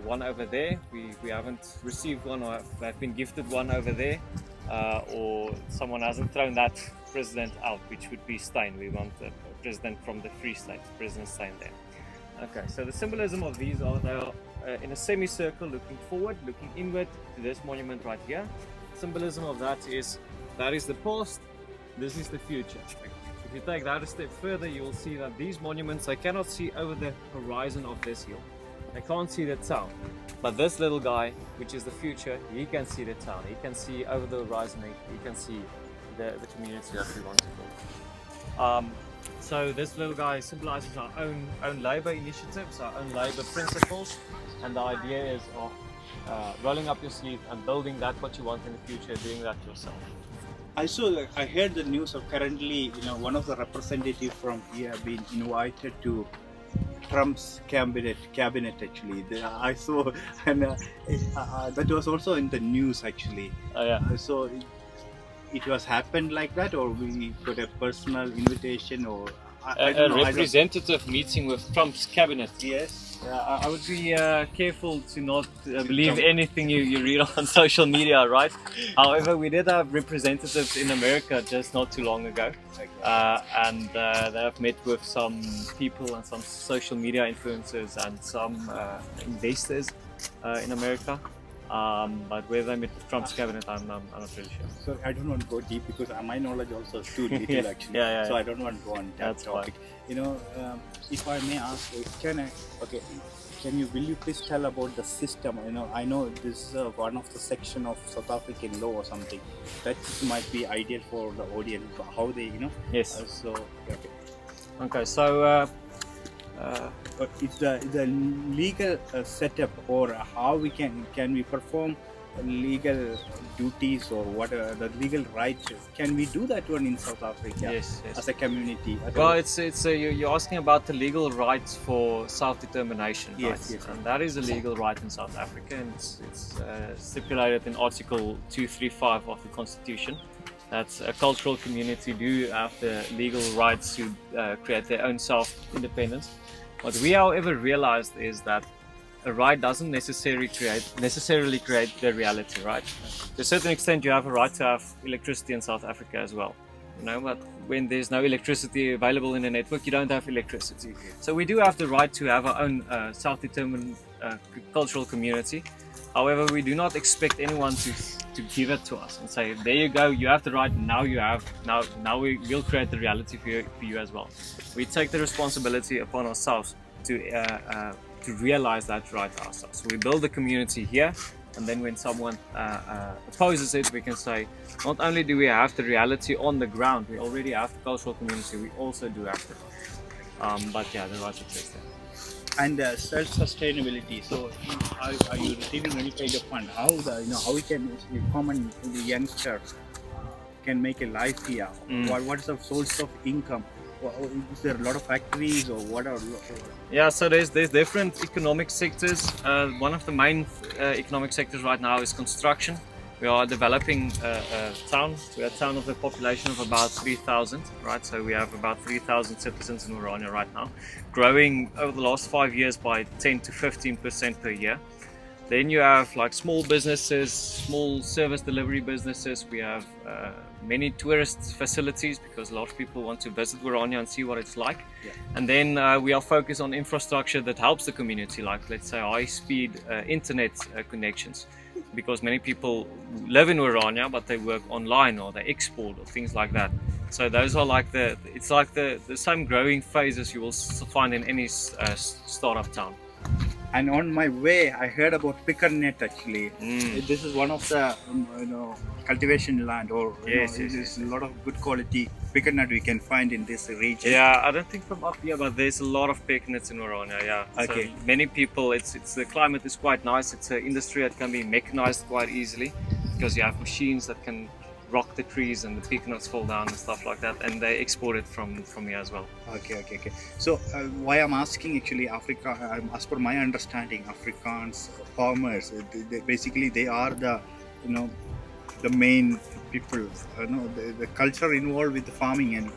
one over there. We haven't received one, or have been gifted one over there, or someone hasn't thrown that president out, which would be Steyn. We want a president from the Free State, President Steyn there. Okay, so the symbolism of these are, they are in a semicircle, looking forward, looking inward to this monument right here. Symbolism of that is the past, this is the future. If you take that a step further, you will see that these monuments, they cannot see over the horizon of this hill. They can't see the town. But this little guy, which is the future, he can see the town. He can see over the horizon, he can see the community that we want to build. So this little guy symbolizes our own labor initiatives, our own labor principles, and the idea is of rolling up your sleeve and building that what you want in the future, doing that yourself. I heard the news of currently, one of the representatives from here have been invited to Trump's cabinet actually. I saw, and that was also in the news actually. Oh yeah. So it was happened like that, or we got a personal invitation, or a representative meeting with Trump's cabinet. Yes. I would be careful to not believe anything you read on social media, right? However, we did have representatives in America just not too long ago, and they have met with some people and some social media influencers and some investors in America. But whether they met Trump's cabinet, I'm not really sure. So I don't want to go deep because my knowledge also is too little actually. Yeah. So I don't want to go on that That's topic. If I may ask, will you please tell about the system? I know this is one of the section of South African law or something that might be ideal for the audience. How they, Yes. Okay. So. It's the legal setup, or how we can we perform legal duties, or what are the legal rights? Can we do that one in South Africa? Yes. As a community? Well, you're asking about the legal rights for self-determination, right? Yes. And that is a legal right in South Africa, and it's stipulated in Article 235 of the Constitution. That's a cultural community do have the legal rights to create their own self-independence. What we, however, realized is that a right doesn't necessarily create the reality, right? To a certain extent, you have a right to have electricity in South Africa as well. But when there's no electricity available in the network, you don't have electricity. So we do have the right to have our own self-determined cultural community. However, we do not expect anyone to give it to us and say, there you go, you have the right, now we will create the reality for you as well. We take the responsibility upon ourselves to realize that right ourselves. So we build the community here, and then when someone opposes it, we can say, not only do we have the reality on the ground, we already have the cultural community, we also do have the right. But yeah, the rights exist there. And self-sustainability. So, are you receiving any kind of fund? How we can, a common youngster can make a life here? What is the source of income? Is there a lot of factories, or what are? Yeah, so there's different economic sectors. One of the main economic sectors right now is construction. We are developing a town. We're a town of a population of about 3,000, right? So we have about 3,000 citizens in Orania right now, growing over the last 5 years by 10 to 15% per year. Then you have like small businesses, small service delivery businesses. We have many tourist facilities because a lot of people want to visit Orania and see what it's like. Yeah. And then we are focused on infrastructure that helps the community, like let's say high-speed internet connections, because many people live in Orania but they work online or they export or things like that. So those are like the same growing phases you will find in any startup town. And on my way, I heard about Pickernet actually. This is one of the cultivation land, or yes, there's a lot of good quality Pickernet we can find in this region. Yeah, I don't think from up here, but there's a lot of picnics in Orania. Yeah. Okay. So many people. It's the climate is quite nice. It's an industry that can be mechanized quite easily because you have machines that can rock the trees and the peanuts fall down and stuff like that, and they export it from here as well. Okay. So why I'm asking actually, Africa, as per my understanding, Afrikaans farmers, basically they are the the main people, the culture involved with the farming, and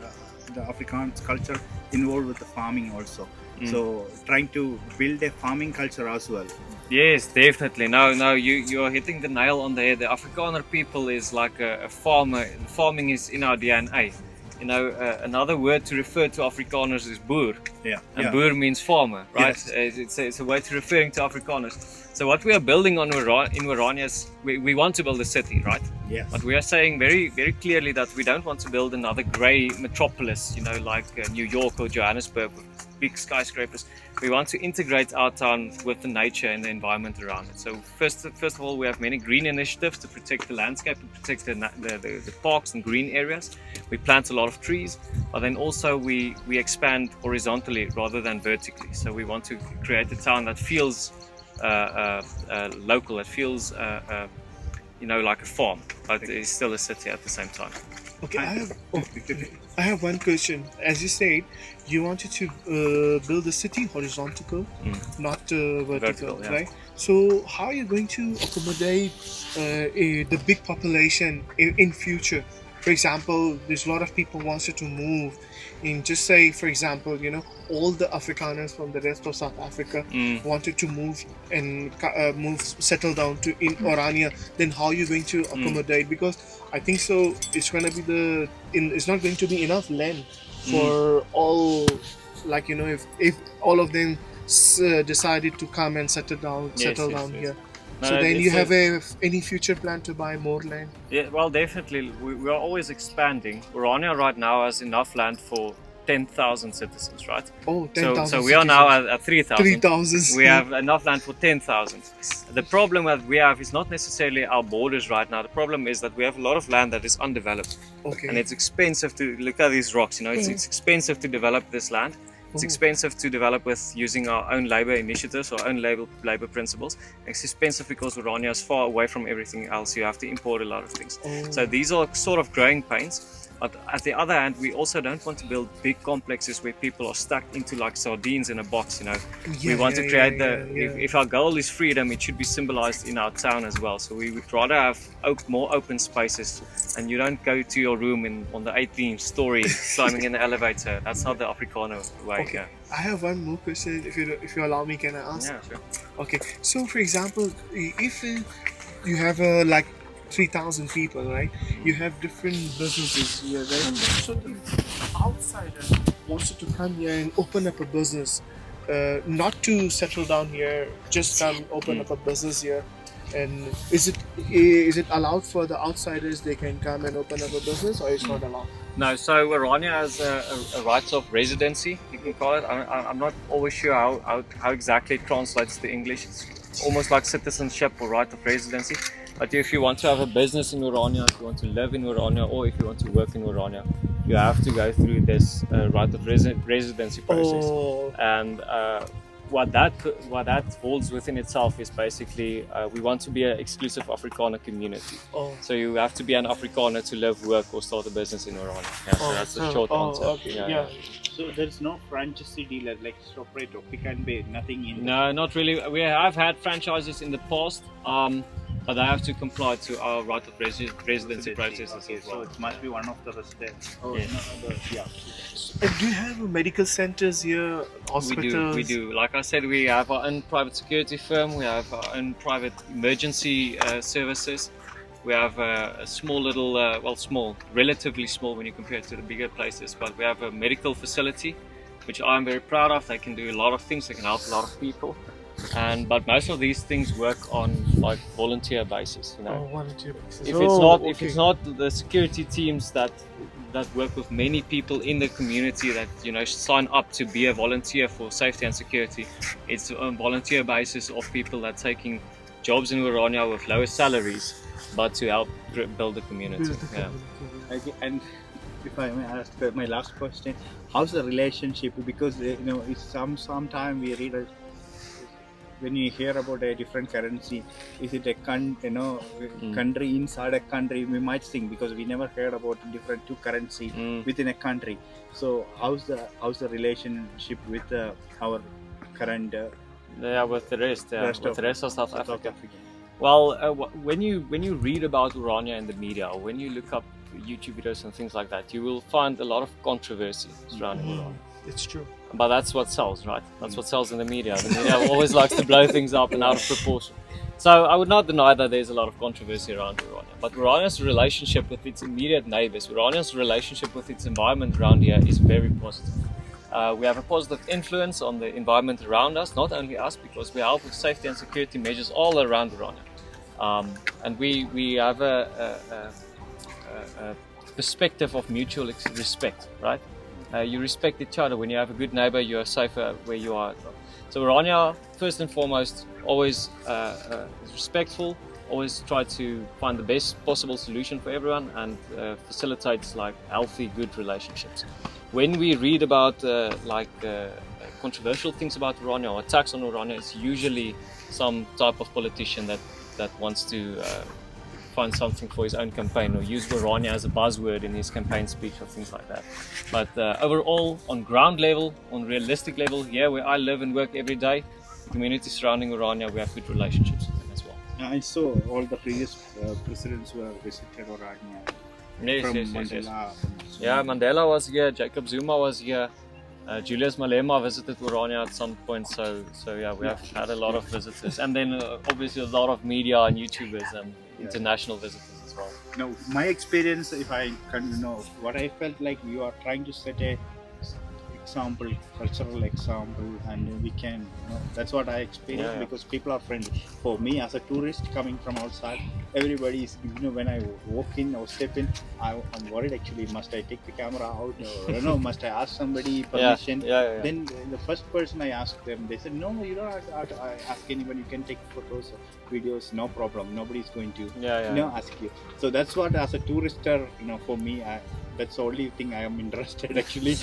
the Afrikaans culture involved with the farming also. So trying to build a farming culture as well. Yes, definitely. No, you're hitting the nail on the head. The Afrikaner people is like a farmer. Farming is in our DNA. Another word to refer to Afrikaners is boer. Yeah. And boer means farmer, right? Yes. It's a way to referring to Afrikaners. So what we are building in Orania is we want to build a city, right? Yes. But we are saying very, very clearly that we don't want to build another grey metropolis, like New York or Johannesburg, with big skyscrapers. We want to integrate our town with the nature and the environment around it. So first of all, we have many green initiatives to protect the landscape, to protect the parks and green areas. We plant a lot of trees, but then also we expand horizontally rather than vertically. So we want to create a town that feels local, it feels like a farm, but it's still a city at the same time. Okay, I have one question. As you said, you wanted to build a city horizontal, not vertical, yeah. right? So how are you going to accommodate the big population in future? For example, there's a lot of people wanted to move in, just say, for example, all the Afrikaners from the rest of South Africa wanted to move and settle down in Orania. Then how are you going to accommodate? Because I think so it's going to be it's not going to be enough land for all, like if all of them decided to come and settle down here. No, so then you have any future plan to buy more land? Yeah, well, definitely. We are always expanding. Orania right now has enough land for 10,000 citizens, right? Oh, 10,000. So we are now at 3,000. 3,000. We have enough land for 10,000. The problem that we have is not necessarily our borders right now. The problem is that we have a lot of land that is undeveloped. Okay. And it's expensive to look at these rocks. It's expensive to develop this land. It's expensive to develop with using our own labor initiatives or own labor principles. It's expensive because Orania is far away from everything else. You have to import a lot of things. So these are sort of growing pains. But at the other hand, we also don't want to build big complexes where people are stuck into like sardines in a box, we want to create if our goal is freedom, it should be symbolized in our town as well. So we would rather have more open spaces, and you don't go to your room on the 18th story climbing in the elevator. That's not the Afrikaner way. Okay. Yeah. I have one more question, if you allow me, can I ask? Yeah, sure. Okay, so for example, if you have 3,000 people, right? You have different businesses here, right? So if outsider wants to come here and open up a business, not to settle down here, just come open up a business here. And is it allowed for the outsiders? They can come and open up a business, or it's not allowed? No, so Orania has a right of residency, you can call it. I'm not always sure how exactly it translates to English. It's almost like citizenship or right of residency. But if you want to have a business in Orania, if you want to live in Orania, or if you want to work in Orania, you have to go through this right of residency process. And what that holds within itself is basically we want to be an exclusive Afrikaner community. So you have to be an Afrikaner to live, work, or start a business in Orania. Yeah, so that's the short answer. Okay. Yeah. So there's no franchisee dealer like Shoprite or Pick and Pay, nothing in. No, not really. We have had franchises in the past. But they have to comply to our right of residency processes Okay, as well. so it must be one of the residents. Oh, Yeah. yeah. And do you have medical centers here, hospitals? We do. Like I said, we have our own private security firm. We have our own private emergency services. We have a small little, relatively small when you compare it to the bigger places, but we have a medical facility, which I'm very proud of. They can do a lot of things. They can help a lot of people. But most of these things work on like volunteer basis, you know. Oh, volunteer basis. If it's not the security teams that work with many people in the community that sign up to be a volunteer for safety and security, it's on volunteer basis of people that are taking jobs in Orania with lower salaries, but to help build the community. Okay, and if I may ask my last question, how's the relationship? Because it's sometime we read when you hear about a different currency, is it a country inside a country? We might think, because we never heard about different two currency within a country. So how's the relationship with our current? With the rest of South Africa. Africa. Well, when you read about Orania in the media, or when you look up YouTube videos and things like that, you will find a lot of controversy surrounding Orania. It's true. But that's what sells, right? That's what sells in the media. The media always likes to blow things up and out of proportion. So I would not deny that there's a lot of controversy around Orania. But Orania's relationship with its immediate neighbors, Orania's relationship with its environment around here is very positive. We have a positive influence on the environment around us, not only us, because we help with safety and security measures all around Orania. And we have a perspective of mutual respect, right? You respect each other. When you have a good neighbor, you are safer where you are. So Orania, first and foremost, always is respectful, always try to find the best possible solution for everyone, and facilitates like healthy, good relationships. When we read about controversial things about Orania or attacks on Orania, it's usually some type of politician that wants to find something for his own campaign, or use Orania as a buzzword in his campaign speech or things like that. But overall, on ground level, on realistic level, here where I live and work every day, community surrounding Orania, we have good relationships with them as well. I saw all the previous presidents who have visited Orania. Yes. Yeah, Mandela was here, Jacob Zuma was here, Julius Malema visited Orania at some point, so yeah, we have had a lot of visitors, and then obviously a lot of media and YouTubers and international visitors as well. No, my experience, if I can what I felt like, you are trying to set a example, cultural example, and we can, that's what I experienced, because people are friendly. For me as a tourist coming from outside, everybody is, when I walk in or step in, I'm worried actually, must I take the camera out, or must I ask somebody permission? Then the first person I asked them, they said, no, you don't have to ask anyone, you can take photos or videos, no problem, nobody's going to ask you. So that's what, as a tourister, for me, that's the only thing I am interested actually.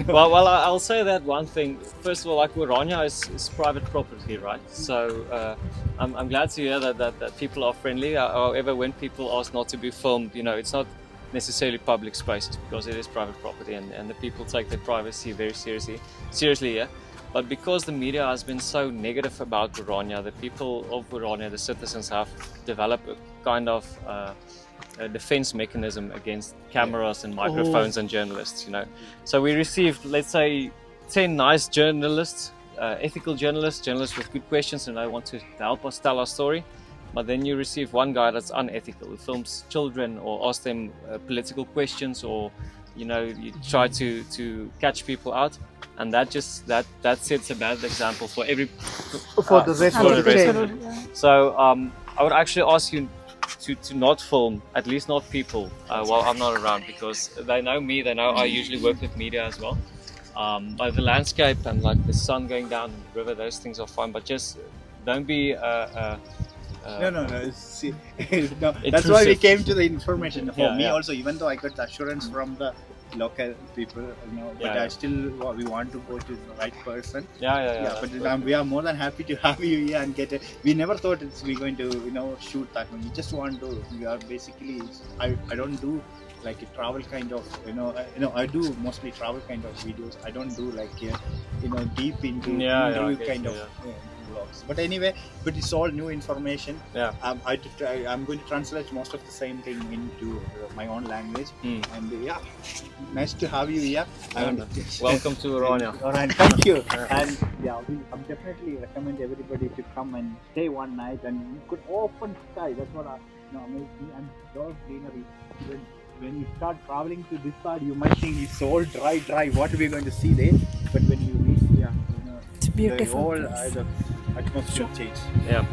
Well, I'll say that one thing. First of all, like Orania is private property, right? So I'm glad to hear that people are friendly. However, when people ask not to be filmed, it's not necessarily public spaces, because it is private property, and the people take their privacy very seriously here. But because the media has been so negative about Orania, the people of Orania, the citizens, have developed a kind of a defense mechanism against cameras and microphones and journalists, So we received, let's say, 10 nice journalists, ethical journalists with good questions, and they want to help us tell our story. But then you receive one guy that's unethical, who films children or asks them political questions, or you try to catch people out, and that sets a bad example for the rest of the chain. So I would actually ask you to not film, at least not people, while I'm not around, because they know me, they know I usually work with media as well. But the landscape and like the sun going down and the river, those things are fine, but just don't be no. See, no, that's why we came to the information. For me also, even though I got the assurance from the local people, but I still we want to go to the right person. But we are more than happy to have you here and get it. We never thought we're going to shoot that one. We just want to. We are basically. I don't do like a travel kind of I do mostly travel kind of videos. I don't do like deep into interview kind of vlogs. But anyway, but it's all new information. Yeah. I'm going to translate most of the same thing into my own language. And yeah, nice to have you here. Welcome to Orania. Alright, thank you. And yeah, I'm definitely recommend everybody to come and stay one night and you could open sky. That's what amazes me. And lot of greenery. When you start traveling to this side, you might think it's all dry. What are we going to see there? But when you reach, It's beautiful. the whole the atmosphere change. Yeah.